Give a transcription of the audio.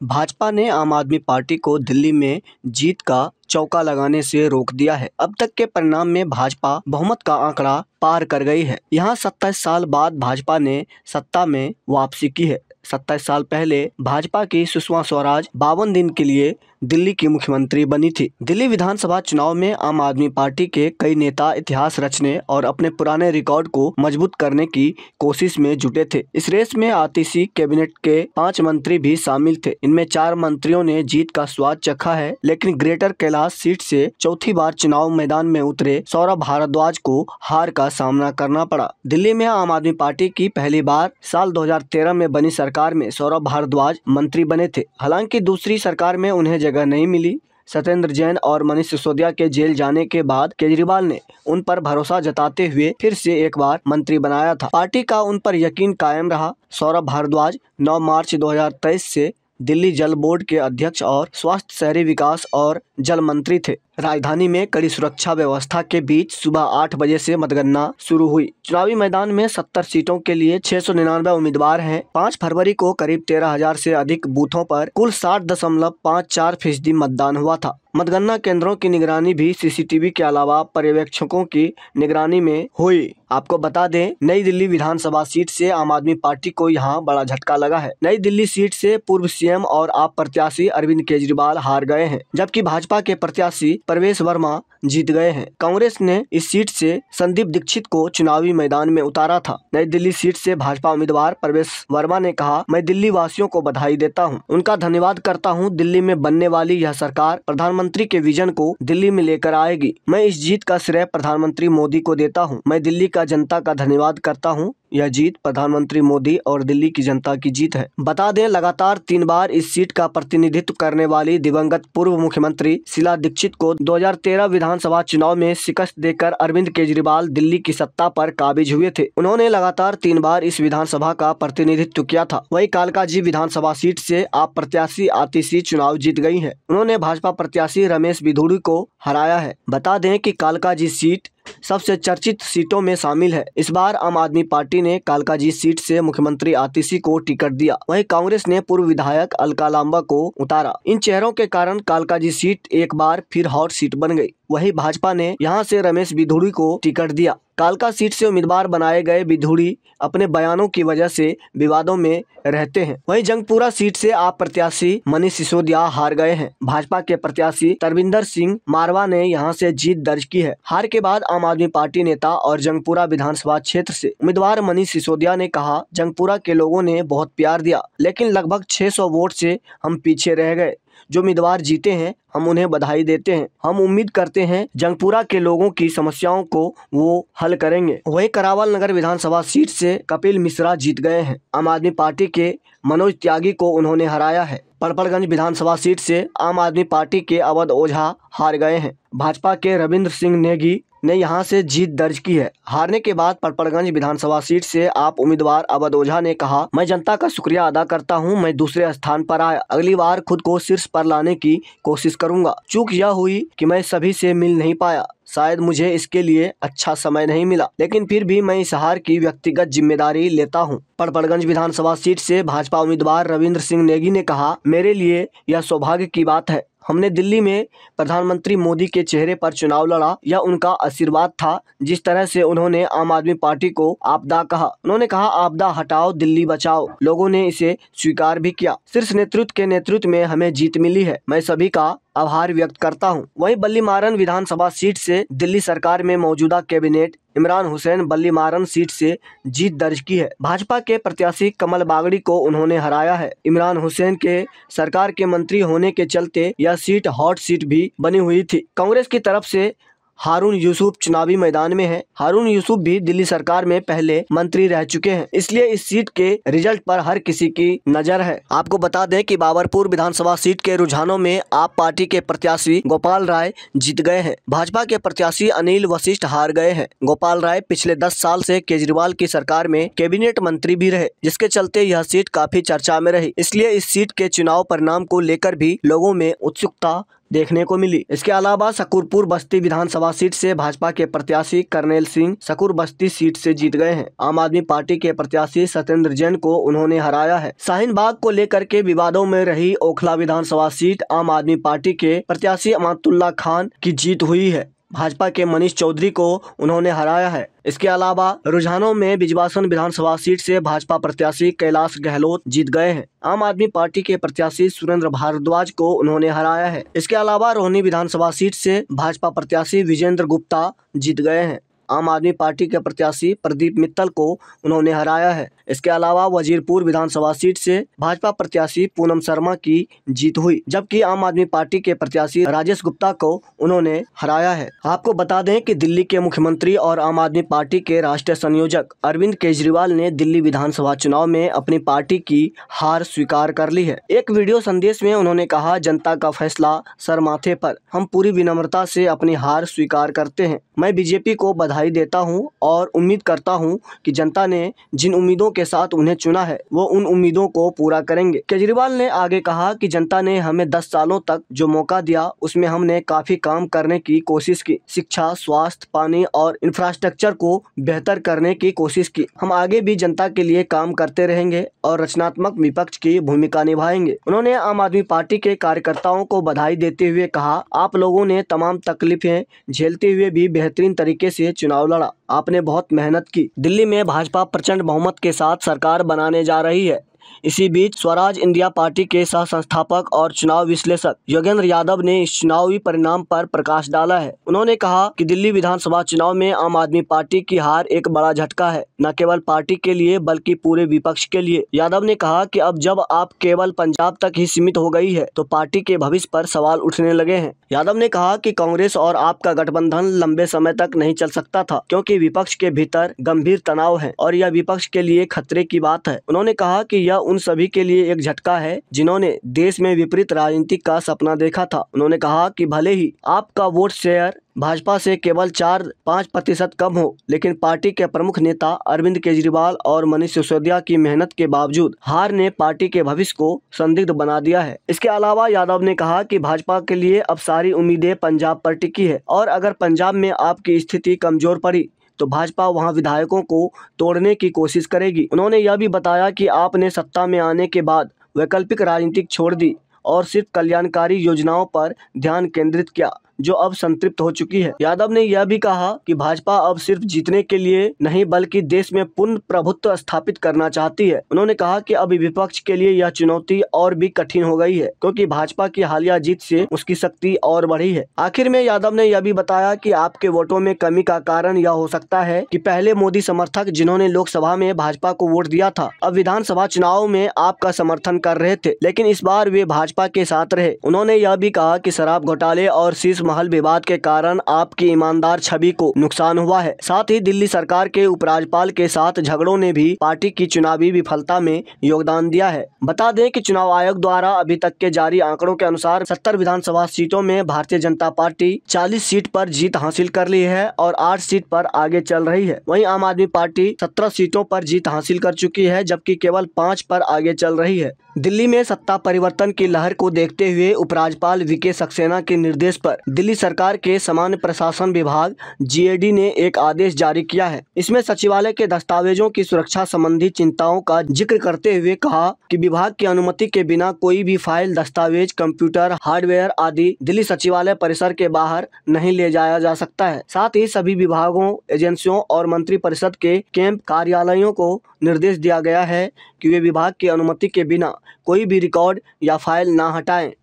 भाजपा ने आम आदमी पार्टी को दिल्ली में जीत का चौका लगाने से रोक दिया है। अब तक के परिणाम में भाजपा बहुमत का आंकड़ा पार कर गई है। यहां 27 साल बाद भाजपा ने सत्ता में वापसी की है। 27 साल पहले भाजपा की सुषमा स्वराज 52 दिन के लिए दिल्ली की मुख्यमंत्री बनी थी। दिल्ली विधानसभा चुनाव में आम आदमी पार्टी के कई नेता इतिहास रचने और अपने पुराने रिकॉर्ड को मजबूत करने की कोशिश में जुटे थे। इस रेस में आतिशी कैबिनेट के 5 मंत्री भी शामिल थे। इनमें 4 मंत्रियों ने जीत का स्वाद चखा है, लेकिन ग्रेटर कैलाश सीट से चौथी बार चुनाव मैदान में उतरे सौरभ भारद्वाज को हार का सामना करना पड़ा। दिल्ली में आम आदमी पार्टी की पहली बार साल 2013 में बनी सरकार में सौरभ भारद्वाज मंत्री बने थे। हालांकि दूसरी सरकार में उन्हें जगह नहीं मिली। सत्येंद्र जैन और मनीष सिसोदिया के जेल जाने के बाद केजरीवाल ने उन पर भरोसा जताते हुए फिर से एक बार मंत्री बनाया था। पार्टी का उन पर यकीन कायम रहा। सौरभ भारद्वाज 9 मार्च 2023 से दिल्ली जल बोर्ड के अध्यक्ष और स्वास्थ्य, शहरी विकास और जल मंत्री थे। राजधानी में कड़ी सुरक्षा व्यवस्था के बीच सुबह 8 बजे से मतगणना शुरू हुई। चुनावी मैदान में 70 सीटों के लिए 699 उम्मीदवार हैं। 5 फरवरी को करीब 13,000 से अधिक बूथों पर कुल 60.54% मतदान हुआ था। मतगणना केंद्रों की निगरानी भी सीसीटीवी के अलावा पर्यवेक्षकों की निगरानी में हुई। आपको बता दें, नई दिल्ली विधानसभा सीट से आम आदमी पार्टी को यहां बड़ा झटका लगा है। नई दिल्ली सीट से पूर्व सीएम और आप प्रत्याशी अरविंद केजरीवाल हार गए हैं, जबकि भाजपा के प्रत्याशी प्रवेश वर्मा जीत गए हैं। कांग्रेस ने इस सीट से संदीप दीक्षित को चुनावी मैदान में उतारा था। नई दिल्ली सीट से भाजपा उम्मीदवार प्रवेश वर्मा ने कहा, मैं दिल्ली वासियों को बधाई देता हूं, उनका धन्यवाद करता हूं। दिल्ली में बनने वाली यह सरकार प्रधानमंत्री के विजन को दिल्ली में लेकर आएगी। मैं इस जीत का श्रेय प्रधानमंत्री मोदी को देता हूं। मैं दिल्ली का जनता का धन्यवाद करता हूं। यह जीत प्रधानमंत्री मोदी और दिल्ली की जनता की जीत है। बता दें, लगातार 3 बार इस सीट का प्रतिनिधित्व करने वाली दिवंगत पूर्व मुख्यमंत्री शीला दीक्षित को 2013 विधानसभा चुनाव में शिकस्त देकर अरविंद केजरीवाल दिल्ली की सत्ता पर काबिज हुए थे। उन्होंने लगातार 3 बार इस विधानसभा का प्रतिनिधित्व किया था। वही कालकाजी विधानसभा सीट से आप प्रत्याशी आतिशी चुनाव जीत गई है। उन्होंने भाजपा प्रत्याशी रमेश बिधूड़ी को हराया है। बता दें कि कालकाजी सीट सबसे चर्चित सीटों में शामिल है। इस बार आम आदमी पार्टी ने कालकाजी सीट से मुख्यमंत्री आतिशी को टिकट दिया। वहीं कांग्रेस ने पूर्व विधायक अलका लांबा को उतारा। इन चेहरों के कारण कालकाजी सीट एक बार फिर हॉट सीट बन गई। वहीं भाजपा ने यहां से रमेश बिधूड़ी को टिकट दिया। कालका सीट से उम्मीदवार बनाए गए बिधूड़ी अपने बयानों की वजह से विवादों में रहते हैं। वहीं जंगपुरा सीट से आप प्रत्याशी मनीष सिसोदिया हार गए हैं। भाजपा के प्रत्याशी तरविंदर सिंह मारवा ने यहां से जीत दर्ज की है। हार के बाद आम आदमी पार्टी नेता और जंगपुरा विधानसभा क्षेत्र से उम्मीदवार मनीष सिसोदिया ने कहा, जंगपुरा के लोगों ने बहुत प्यार दिया, लेकिन लगभग 600 वोट से हम पीछे रह गए। जो उम्मीदवार जीते हैं हम उन्हें बधाई देते हैं। हम उम्मीद करते हैं जंगपुरा के लोगों की समस्याओं को वो हल करेंगे। वहीं करावल नगर विधानसभा सीट से कपिल मिश्रा जीत गए हैं। आम आदमी पार्टी के मनोज त्यागी को उन्होंने हराया है। पड़पड़गंज विधानसभा सीट से आम आदमी पार्टी के अवध ओझा हार गए हैं। भाजपा के रविंद्र सिंह नेगी ने यहां से जीत दर्ज की है। हारने के बाद पड़पड़गंज विधानसभा सीट से आप उम्मीदवार अवध ओझा ने कहा, मैं जनता का शुक्रिया अदा करता हूं। मैं दूसरे स्थान पर आया। अगली बार खुद को शीर्ष पर लाने की कोशिश करूंगा। चूक यह हुई कि मैं सभी से मिल नहीं पाया। शायद मुझे इसके लिए अच्छा समय नहीं मिला, लेकिन फिर भी मैं इस हार की व्यक्तिगत जिम्मेदारी लेता हूं। पड़पड़गंज विधानसभा सीट से भाजपा उम्मीदवार रविंद्र सिंह नेगी ने कहा, मेरे लिए यह सौभाग्य की बात है। हमने दिल्ली में प्रधानमंत्री मोदी के चेहरे पर चुनाव लड़ा। यह उनका आशीर्वाद था। जिस तरह से उन्होंने आम आदमी पार्टी को आपदा कहा, उन्होंने कहा आपदा हटाओ दिल्ली बचाओ। लोगों ने इसे स्वीकार भी किया। शीर्ष नेतृत्व के नेतृत्व में हमें जीत मिली है। मैं सभी का आभार व्यक्त करता हूं। वहीं बल्लीमारन विधानसभा सीट से दिल्ली सरकार में मौजूदा कैबिनेट इमरान हुसैन बल्लीमारन सीट से जीत दर्ज की है। भाजपा के प्रत्याशी कमल बागड़ी को उन्होंने हराया है। इमरान हुसैन के सरकार के मंत्री होने के चलते यह सीट हॉट सीट भी बनी हुई थी। कांग्रेस की तरफ से हारून यूसुफ चुनावी मैदान में है। हारून यूसुफ भी दिल्ली सरकार में पहले मंत्री रह चुके हैं, इसलिए इस सीट के रिजल्ट पर हर किसी की नजर है। आपको बता दें कि बाबरपुर विधानसभा सीट के रुझानों में आप पार्टी के प्रत्याशी गोपाल राय जीत गए हैं। भाजपा के प्रत्याशी अनिल वशिष्ठ हार गए हैं। गोपाल राय पिछले 10 साल से केजरीवाल की सरकार में कैबिनेट मंत्री भी रहे, जिसके चलते यह सीट काफी चर्चा में रही। इसलिए इस सीट के चुनाव परिणाम को लेकर भी लोगों में उत्सुकता देखने को मिली। इसके अलावा शकूरपुर बस्ती विधानसभा सीट से भाजपा के प्रत्याशी करनेल सिंह शकूर बस्ती सीट से जीत गए हैं। आम आदमी पार्टी के प्रत्याशी सत्येंद्र जैन को उन्होंने हराया है। शाहीन बाग को लेकर के विवादों में रही ओखला विधानसभा सीट आम आदमी पार्टी के प्रत्याशी अमातुल्लाह खान की जीत हुई है। भाजपा के मनीष चौधरी को उन्होंने हराया है। इसके अलावा रुझानों में बिजवासन विधानसभा सीट से भाजपा प्रत्याशी कैलाश गहलोत जीत गए हैं। आम आदमी पार्टी के प्रत्याशी सुरेंद्र भारद्वाज को उन्होंने हराया है। इसके अलावा रोहिणी विधानसभा सीट से भाजपा प्रत्याशी विजेंद्र गुप्ता जीत गए हैं। आम आदमी पार्टी के प्रत्याशी प्रदीप मित्तल को उन्होंने हराया है। इसके अलावा वजीरपुर विधानसभा सीट से भाजपा प्रत्याशी पूनम शर्मा की जीत हुई, जबकि आम आदमी पार्टी के प्रत्याशी राजेश गुप्ता को उन्होंने हराया है। आपको बता दें कि दिल्ली के मुख्यमंत्री और आम आदमी पार्टी के राष्ट्रीय संयोजक अरविंद केजरीवाल ने दिल्ली विधानसभा चुनाव में अपनी पार्टी की हार स्वीकार कर ली है। एक वीडियो संदेश में उन्होंने कहा, जनता का फैसला सर माथे पर, हम पूरी विनम्रता से अपनी हार स्वीकार करते हैं। मैं बीजेपी को बधाई देता हूं और उम्मीद करता हूं कि जनता ने जिन उम्मीदों के साथ उन्हें चुना है वो उन उम्मीदों को पूरा करेंगे। केजरीवाल ने आगे कहा कि जनता ने हमें 10 सालों तक जो मौका दिया उसमें हमने काफी काम करने की कोशिश की। शिक्षा, स्वास्थ्य, पानी और इंफ्रास्ट्रक्चर को बेहतर करने की कोशिश की। हम आगे भी जनता के लिए काम करते रहेंगे और रचनात्मक विपक्ष की भूमिका निभाएंगे। उन्होंने आम आदमी पार्टी के कार्यकर्ताओं को बधाई देते हुए कहा, आप लोगों ने तमाम तकलीफें झेलते हुए भी बेहतरीन तरीके से चुनाव लड़ा। आपने बहुत मेहनत की। दिल्ली में भाजपा प्रचंड बहुमत के साथ सरकार बनाने जा रही है। इसी बीच स्वराज इंडिया पार्टी के सह संस्थापक और चुनाव विश्लेषक योगेंद्र यादव ने इस चुनावी परिणाम पर प्रकाश डाला है। उन्होंने कहा कि दिल्ली विधानसभा चुनाव में आम आदमी पार्टी की हार एक बड़ा झटका है, न केवल पार्टी के लिए बल्कि पूरे विपक्ष के लिए। यादव ने कहा कि अब जब आप केवल पंजाब तक ही सीमित हो गई है तो पार्टी के भविष्य पर सवाल उठने लगे हैं। यादव ने कहा कि कांग्रेस और आप का गठबंधन लंबे समय तक नहीं चल सकता था, क्योंकि विपक्ष के भीतर गंभीर तनाव है और यह विपक्ष के लिए खतरे की बात है। उन्होंने कहा कि यह उन सभी के लिए एक झटका है जिन्होंने देश में विपरीत राजनीति का सपना देखा था। उन्होंने कहा कि भले ही आपका वोट शेयर भाजपा से केवल 4-5% कम हो, लेकिन पार्टी के प्रमुख नेता अरविंद केजरीवाल और मनीष सिसोदिया की मेहनत के बावजूद हार ने पार्टी के भविष्य को संदिग्ध बना दिया है। इसके अलावा यादव ने कहा कि भाजपा के लिए अब सारी उम्मीदें पंजाब पर टिकी है और अगर पंजाब में आपकी स्थिति कमजोर पड़ी तो भाजपा वहां विधायकों को तोड़ने की कोशिश करेगी। उन्होंने यह भी बताया कि आपने सत्ता में आने के बाद वैकल्पिक राजनीति छोड़ दी और सिर्फ कल्याणकारी योजनाओं पर ध्यान केंद्रित किया, जो अब संतृप्त हो चुकी है। यादव ने यह भी कहा कि भाजपा अब सिर्फ जीतने के लिए नहीं बल्कि देश में पूर्ण प्रभुत्व स्थापित करना चाहती है। उन्होंने कहा कि अब विपक्ष के लिए यह चुनौती और भी कठिन हो गई है, क्योंकि भाजपा की हालिया जीत से उसकी शक्ति और बढ़ी है। आखिर में यादव ने यह भी बताया कि आपके वोटों में कमी का कारण यह हो सकता है कि पहले मोदी समर्थक जिन्होंने लोकसभा में भाजपा को वोट दिया था, अब विधानसभा चुनाव में आपका समर्थन कर रहे थे, लेकिन इस बार वे भाजपा के साथ रहे। उन्होंने यह भी कहा कि शराब घोटाले और शीश महल विवाद के कारण आपकी ईमानदार छवि को नुकसान हुआ है। साथ ही दिल्ली सरकार के उपराज्यपाल के साथ झगड़ों ने भी पार्टी की चुनावी विफलता में योगदान दिया है। बता दें कि चुनाव आयोग द्वारा अभी तक के जारी आंकड़ों के अनुसार 70 विधानसभा सीटों में भारतीय जनता पार्टी 40 सीट पर जीत हासिल कर ली है और 8 सीट पर आगे चल रही है। वहीं आम आदमी पार्टी 17 सीटों पर जीत हासिल कर चुकी है, जबकि केवल 5 पर आगे चल रही है। दिल्ली में सत्ता परिवर्तन की लहर को देखते हुए उपराज्यपाल वीके सक्सेना के निर्देश पर दिल्ली सरकार के सामान्य प्रशासन विभाग जीएडी ने एक आदेश जारी किया है। इसमें सचिवालय के दस्तावेजों की सुरक्षा संबंधी चिंताओं का जिक्र करते हुए कहा कि विभाग की अनुमति के बिना कोई भी फाइल, दस्तावेज, कंप्यूटर, हार्डवेयर आदि दिल्ली सचिवालय परिसर के बाहर नहीं ले जाया जा सकता है। साथ ही सभी विभागों, एजेंसियों और मंत्री परिषद के कैंप कार्यालयों को निर्देश दिया गया है कि वे विभाग की अनुमति के बिना कोई भी रिकॉर्ड या फाइल न हटाएं।